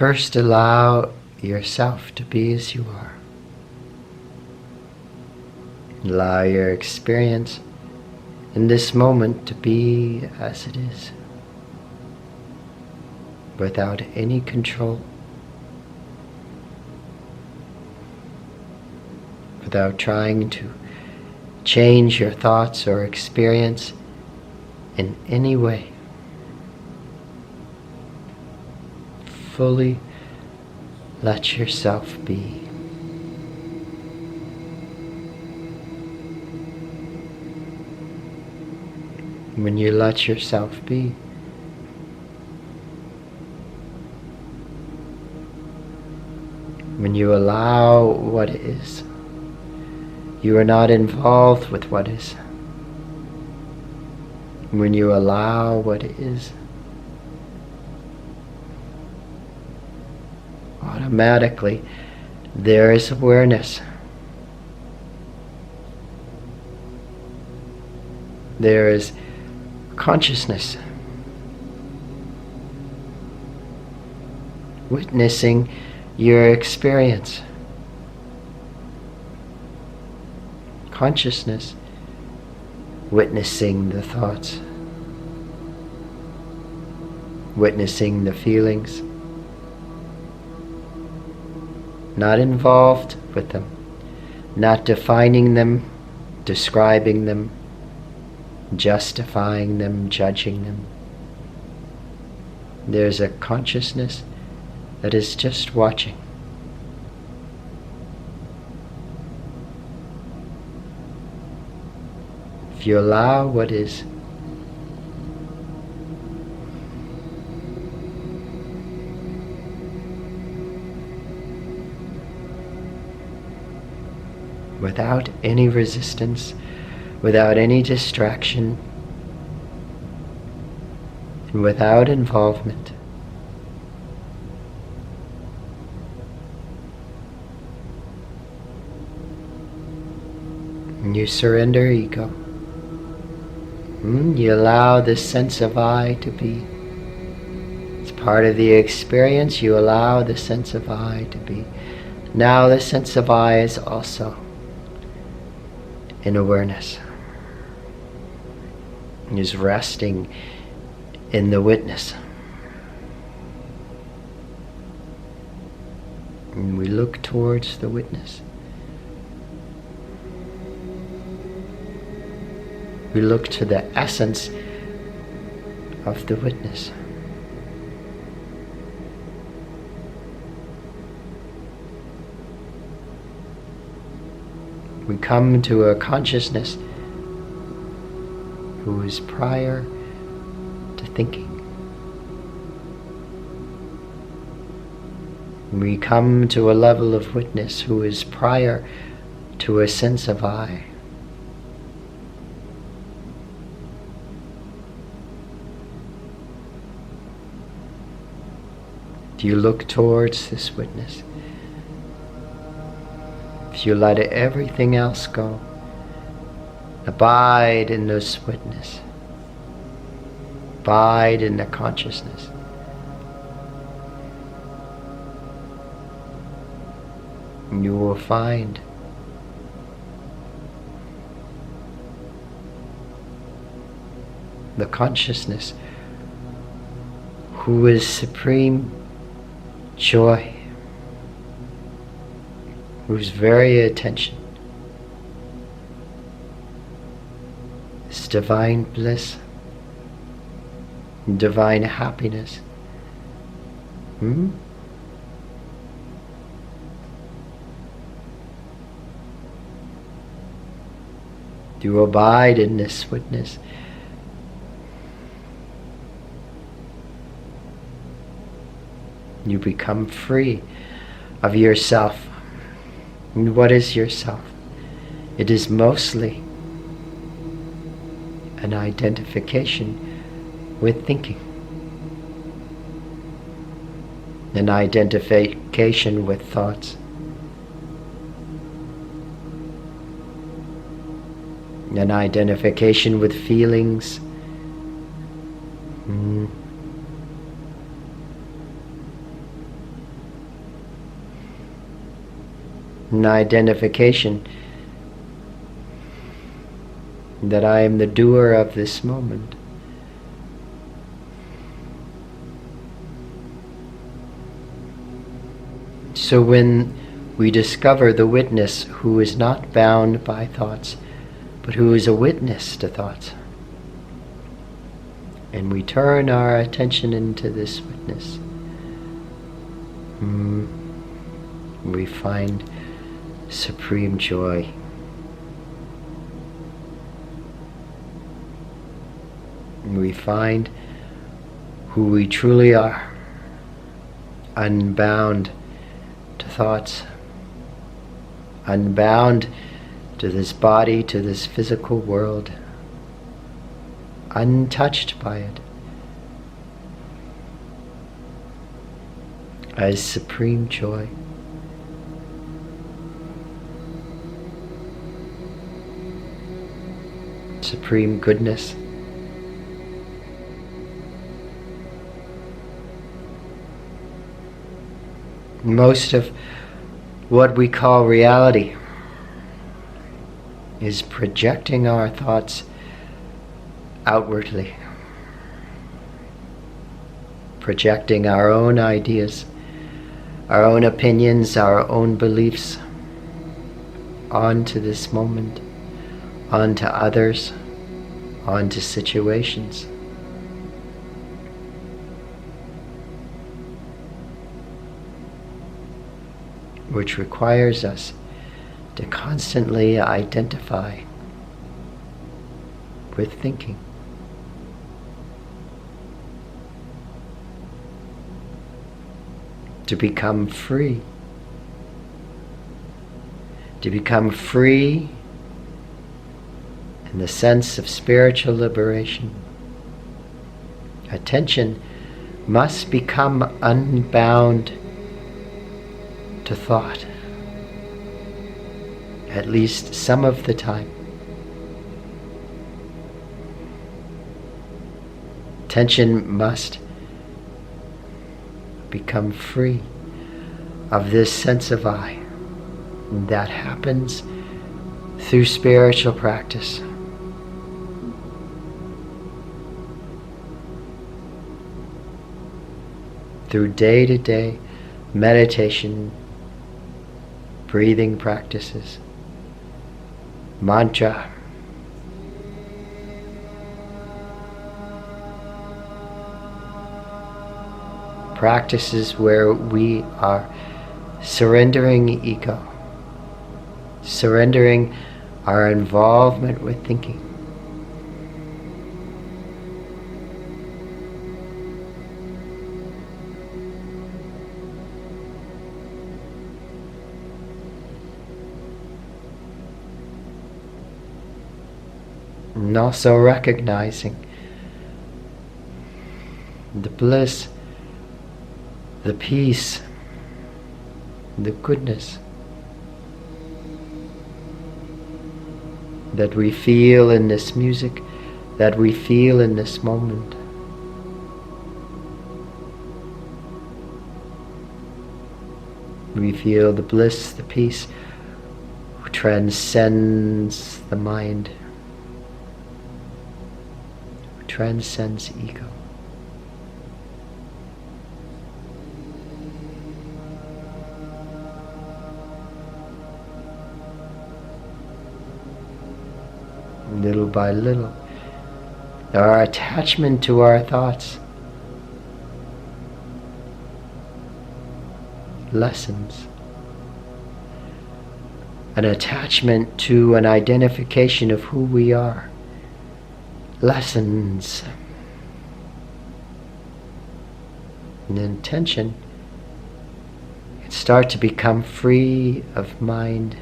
First, allow yourself to be as you are. Allow your experience in this moment to be as it is, without any control, without trying to change your thoughts or experience in any way. Fully let yourself be. When you let yourself be, when you allow what is, you are not involved with what is. When you allow what is, automatically there is awareness. There is consciousness, witnessing your experience. Consciousness, witnessing the thoughts, witnessing the feelings, not involved with them, not defining them, describing them, justifying them, judging them. There's a consciousness that is just watching. If you allow what is, without any resistance, without any distraction, and without involvement, and you surrender ego. You allow this sense of I to be. It's part of the experience. You allow the sense of I to be. Now the sense of I is also in awareness. Is resting in the witness. And we look towards the witness. We look to the essence of the witness. We come to a consciousness who is prior to thinking. We come to a level of witness who is prior to a sense of I. If you look towards this witness, if you let everything else go, abide in this witness, abide in the consciousness. And you will find the consciousness who is supreme joy, whose very attention is divine bliss, divine happiness. You abide in this witness. You become free of yourself. And what is yourself? It is mostly an identification with thinking, an identification with thoughts, an identification with feelings. an identification that I am the doer of this moment. So when we discover the witness who is not bound by thoughts, but who is a witness to thoughts, and we turn our attention into this witness, we find supreme joy. We find who we truly are, unbound to thoughts, unbound to this body, to this physical world, untouched by it, as supreme joy. Supreme goodness. Most of what we call reality is projecting our thoughts outwardly, projecting our own ideas, our own opinions, our own beliefs onto this moment, onto others, onto situations. Which requires us to constantly identify with thinking. To become free. To become free in the sense of spiritual liberation. Attention must become unbound to thought, at least some of the time. Attention must become free of this sense of I. And that happens through spiritual practice. Through day-to-day meditation, breathing practices, mantra, practices where we are surrendering ego, surrendering our involvement with thinking. And also recognizing the bliss, the peace, the goodness that we feel in this music, that we feel in this moment. We feel the bliss, the peace, who transcends the mind, who transcends ego. Little by little, our attachment to our thoughts lessens. An attachment to an identification of who we are lessens. An intention can start to become free of mind.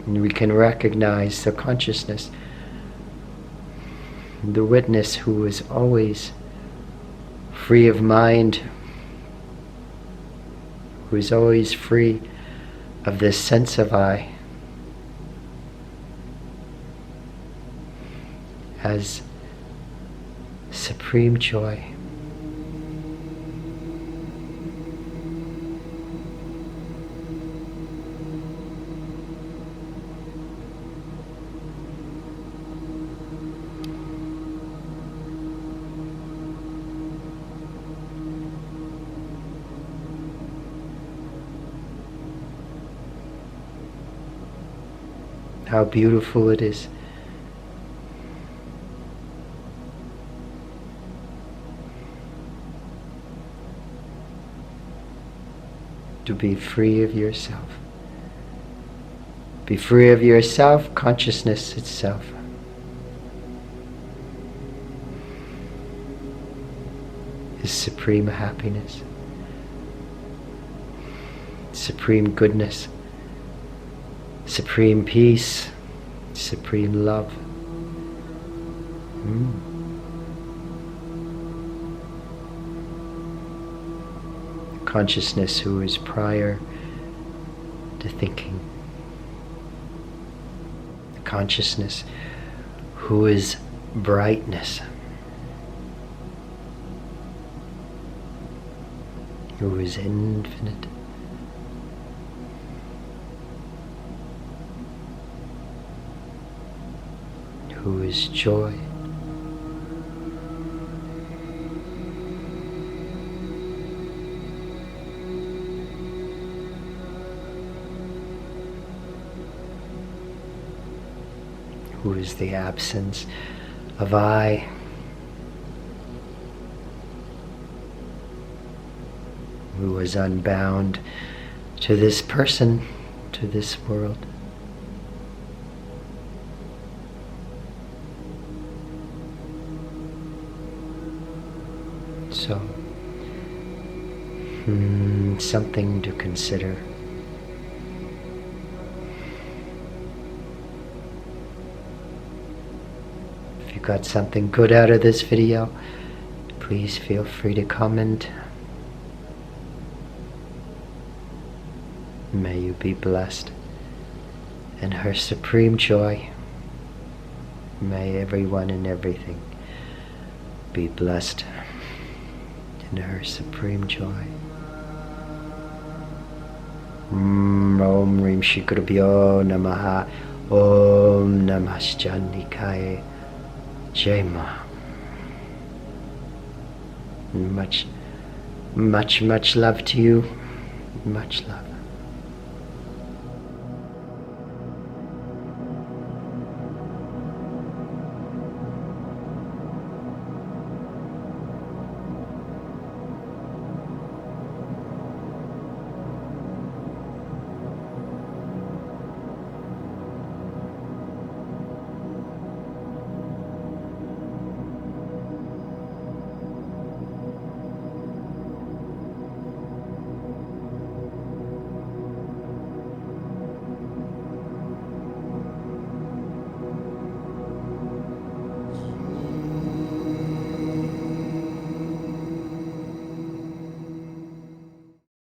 And we can recognize the consciousness, the witness who is always free of mind, who is always free of this sense of I, as supreme joy. How beautiful it is. To be free of yourself. Be free of yourself, consciousness itself. Is supreme happiness, supreme goodness, supreme peace, supreme love. Consciousness who is prior to thinking. Consciousness who is brightness, who is infinite. Who is joy. Who is the absence of I. Who is unbound to this person, to this world. So, something to consider. If you got something good out of this video, please feel free to comment. May you be blessed in her supreme joy. May everyone and everything be blessed in her supreme joy. Om Rim Shri Gurubhyo Namaha. Om Namashchandikaye. Jai Ma. Much love to you. Much love.